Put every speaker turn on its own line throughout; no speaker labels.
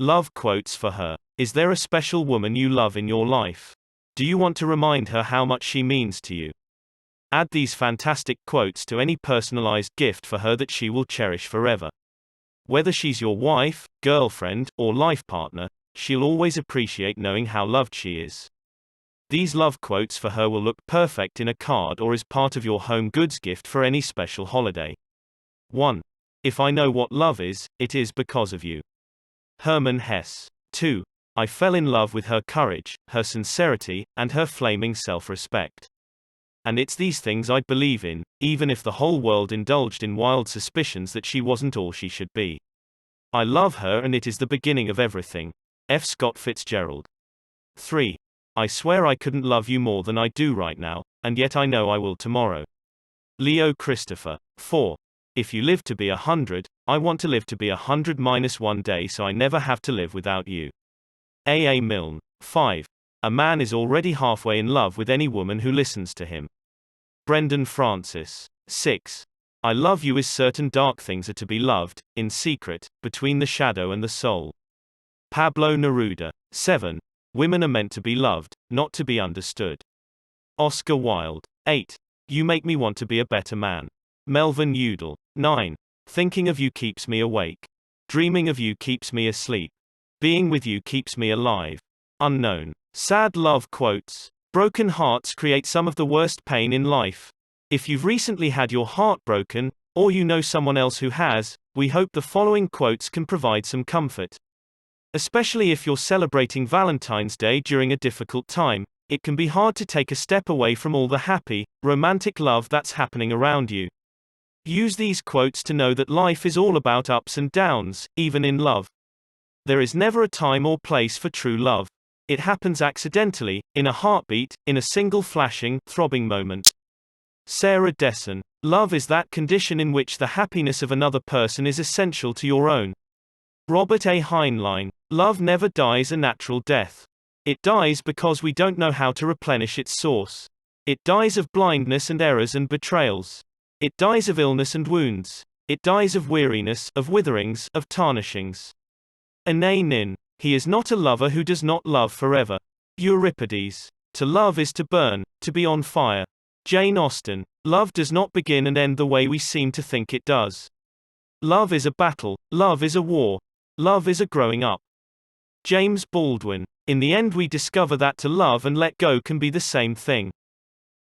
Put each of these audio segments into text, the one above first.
Love quotes for her. Is there a special woman you love in your life? Do you want to remind her how much she means to you? Add these fantastic quotes to any personalized gift for her that she will cherish forever. Whether she's your wife, girlfriend, or life partner, she'll always appreciate knowing how loved she is. These love quotes for her will look perfect in a card or as part of your home goods gift for any special holiday. 1. If I know what love is, it is because of you. Hermann Hesse. 2. I fell in love with her courage, her sincerity, and her flaming self-respect. And it's these things I believe in, even if the whole world indulged in wild suspicions that she wasn't all she should be. I love her and it is the beginning of everything. F. Scott Fitzgerald. 3. I swear I couldn't love you more than I do right now, and yet I know I will tomorrow. Leo Christopher. 4. If you live to be 100, I want to live to be 100-1 day so I never have to live without you. A. A. Milne. 5. A man is already halfway in love with any woman who listens to him. Brendan Francis. 6. I love you is certain dark things are to be loved, in secret, between the shadow and the soul. Pablo Neruda. 7. Women are meant to be loved, not to be understood. Oscar Wilde. 8. You make me want to be a better man. Melvin Udall. 9. Thinking of you keeps me awake. Dreaming of you keeps me asleep. Being with you keeps me alive. Unknown. Sad love quotes. Broken hearts create some of the worst pain in life. If you've recently had your heart broken, or you know someone else who has, we hope the following quotes can provide some comfort. Especially if you're celebrating Valentine's Day during a difficult time, it can be hard to take a step away from all the happy, romantic love that's happening around you. Use these quotes to know that life is all about ups and downs, even in love. There is never a time or place for true love. It happens accidentally, in a heartbeat, in a single flashing, throbbing moment. Sarah Dessen. Love is that condition in which the happiness of another person is essential to your own. Robert A. Heinlein. Love never dies a natural death. It dies because we don't know how to replenish its source. It dies of blindness and errors and betrayals. It dies of illness and wounds. It dies of weariness, of witherings, of tarnishings. Anaïs Nin. He is not a lover who does not love forever. Euripides. To love is to burn, to be on fire. Jane Austen. Love does not begin and end the way we seem to think it does. Love is a battle. Love is a war. Love is a growing up. James Baldwin. In the end we discover that to love and let go can be the same thing.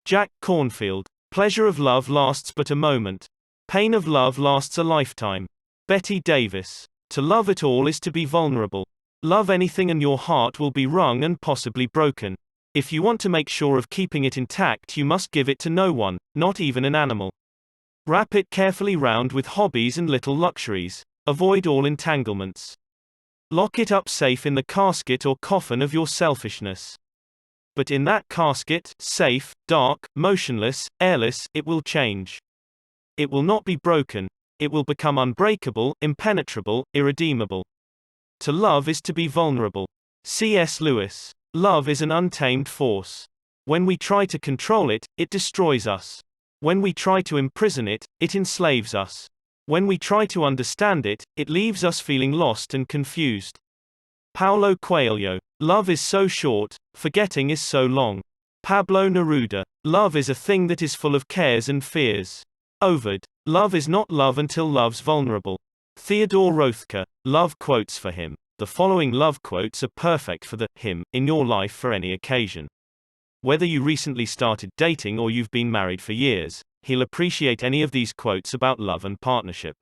Jack Cornfield. Pleasure of love lasts but a moment. Pain of love lasts a lifetime. Betty Davis. To love at all is to be vulnerable. Love anything and your heart will be wrung and possibly broken. If you want to make sure of keeping it intact, you must give it to no one, not even an animal. Wrap it carefully round with hobbies and little luxuries. Avoid all entanglements. Lock it up safe in the casket or coffin of your selfishness. But in that casket, safe, dark, motionless, airless, it will change. It will not be broken. It will become unbreakable, impenetrable, irredeemable. To love is to be vulnerable. C.S. Lewis. Love is an untamed force. When we try to control it, it destroys us. When we try to imprison it, it enslaves us. When we try to understand it, it leaves us feeling lost and confused. Paulo Coelho. Love is so short, forgetting is so long. Pablo Neruda. Love is a thing that is full of cares and fears. Ovid. Love is not love until love's vulnerable. Theodore Roethke. Love quotes for him. The following love quotes are perfect for the him in your life for any occasion. Whether you recently started dating or you've been married for years, he'll appreciate any of these quotes about love and partnership.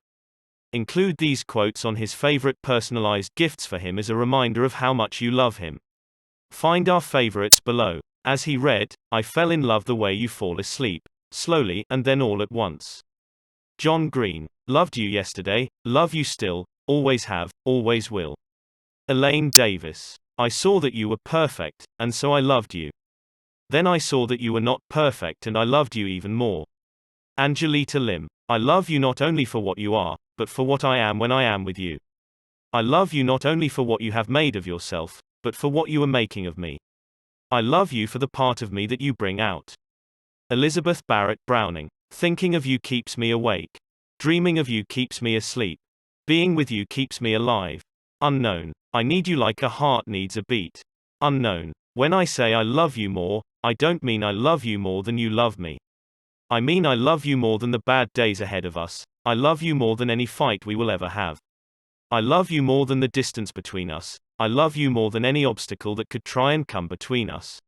Include these quotes on his favorite personalized gifts for him as a reminder of how much you love him. Find our favorites below. As he read, I fell in love the way you fall asleep, slowly, and then all at once. John Green. Loved you yesterday, love you still, always have, always will. Elaine Davis. I saw that you were perfect, and so I loved you. Then I saw that you were not perfect and I loved you even more. Angelita Lim. I love you not only for what you are, but for what I am when I am with you. I love you not only for what you have made of yourself, but for what you are making of me. I love you for the part of me that you bring out. Elizabeth Barrett Browning. Thinking of you keeps me awake. Dreaming of you keeps me asleep. Being with you keeps me alive. Unknown. I need you like a heart needs a beat. Unknown. When I say I love you more, I don't mean I love you more than you love me. I mean I love you more than the bad days ahead of us. I love you more than any fight we will ever have. I love you more than the distance between us. I love you more than any obstacle that could try and come between us.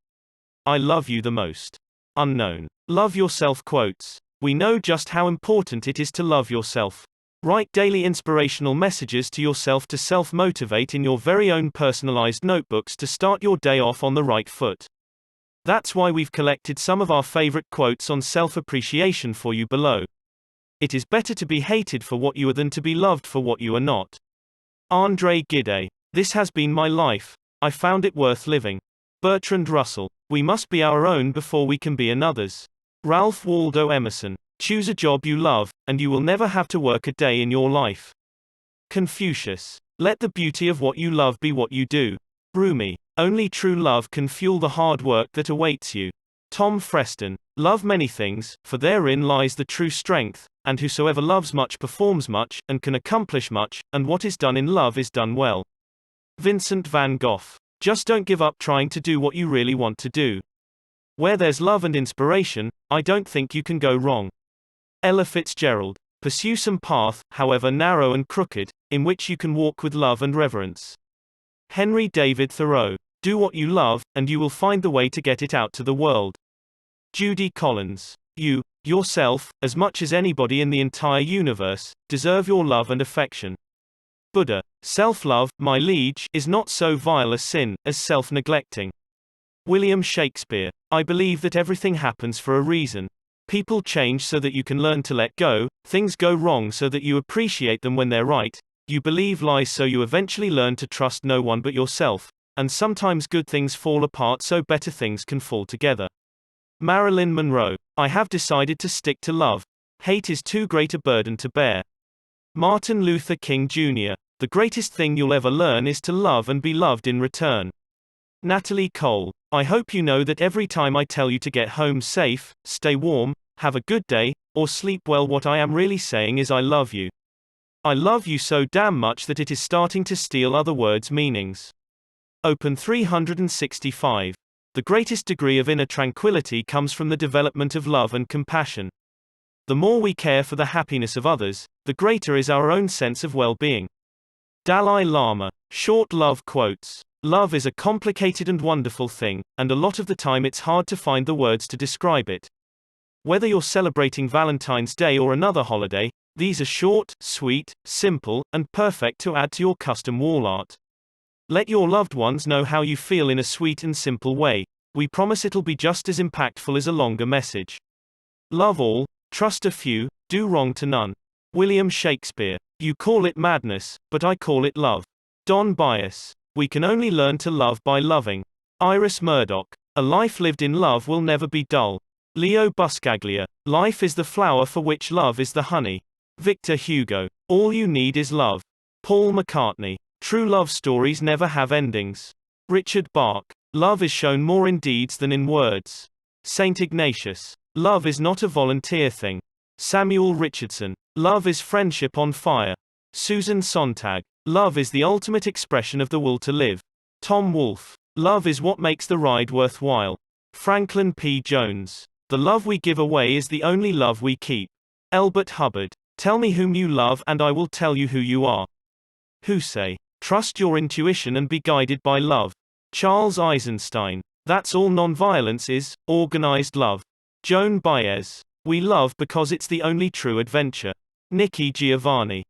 I love you the most. Unknown. Love yourself quotes. We know just how important it is to love yourself. Write daily inspirational messages to yourself to self-motivate in your very own personalized notebooks to start your day off on the right foot. That's why we've collected some of our favorite quotes on self-appreciation for you below. It is better to be hated for what you are than to be loved for what you are not. Andre Gide. This has been my life. I found it worth living. Bertrand Russell. We must be our own before we can be another's. Ralph Waldo Emerson. Choose a job you love, and you will never have to work a day in your life. Confucius. Let the beauty of what you love be what you do. Rumi. Only true love can fuel the hard work that awaits you. Tom Freston. Love many things, for therein lies the true strength, and whosoever loves much performs much, and can accomplish much, and what is done in love is done well. Vincent van Gogh. Just don't give up trying to do what you really want to do. Where there's love and inspiration, I don't think you can go wrong. Ella Fitzgerald. Pursue some path, however narrow and crooked, in which you can walk with love and reverence. Henry David Thoreau. Do what you love, and you will find the way to get it out to the world. Judy Collins. You, yourself, as much as anybody in the entire universe, deserve your love and affection. Buddha. Self-love, my liege, is not so vile a sin as self-neglecting. William Shakespeare. I believe that everything happens for a reason. People change so that you can learn to let go, things go wrong so that you appreciate them when they're right, you believe lies so you eventually learn to trust no one but yourself, and sometimes good things fall apart so better things can fall together. Marilyn Monroe. I have decided to stick to love. Hate is too great a burden to bear. Martin Luther King Jr. The greatest thing you'll ever learn is to love and be loved in return. Natalie Cole. I hope you know that every time I tell you to get home safe, stay warm, have a good day, or sleep well, what I am really saying is I love you. I love you so damn much that it is starting to steal other words' meanings. Open 365. The greatest degree of inner tranquility comes from the development of love and compassion. The more we care for the happiness of others, the greater is our own sense of well-being. Dalai Lama. Short love quotes. Love is a complicated and wonderful thing, and a lot of the time it's hard to find the words to describe it. Whether you're celebrating Valentine's Day or another holiday, these are short, sweet, simple, and perfect to add to your custom wall art. Let your loved ones know how you feel in a sweet and simple way. We promise it'll be just as impactful as a longer message. Love all, trust a few, do wrong to none. William Shakespeare. You call it madness, but I call it love. Don Bias. We can only learn to love by loving. Iris Murdoch. A life lived in love will never be dull. Leo Buscaglia. Life is the flower for which love is the honey. Victor Hugo. All you need is love. Paul McCartney. True love stories never have endings. Richard Bach. Love is shown more in deeds than in words. Saint Ignatius. Love is not a volunteer thing. Samuel Richardson. Love is friendship on fire. Susan Sontag. Love is the ultimate expression of the will to live. Tom Wolfe. Love is what makes the ride worthwhile. Franklin P. Jones. The love we give away is the only love we keep. Elbert Hubbard. Tell me whom you love and I will tell you who you are. Husay. Trust your intuition and be guided by love. Charles Eisenstein. That's all nonviolence is, organized love. Joan Baez. We love because it's the only true adventure. Nikki Giovanni.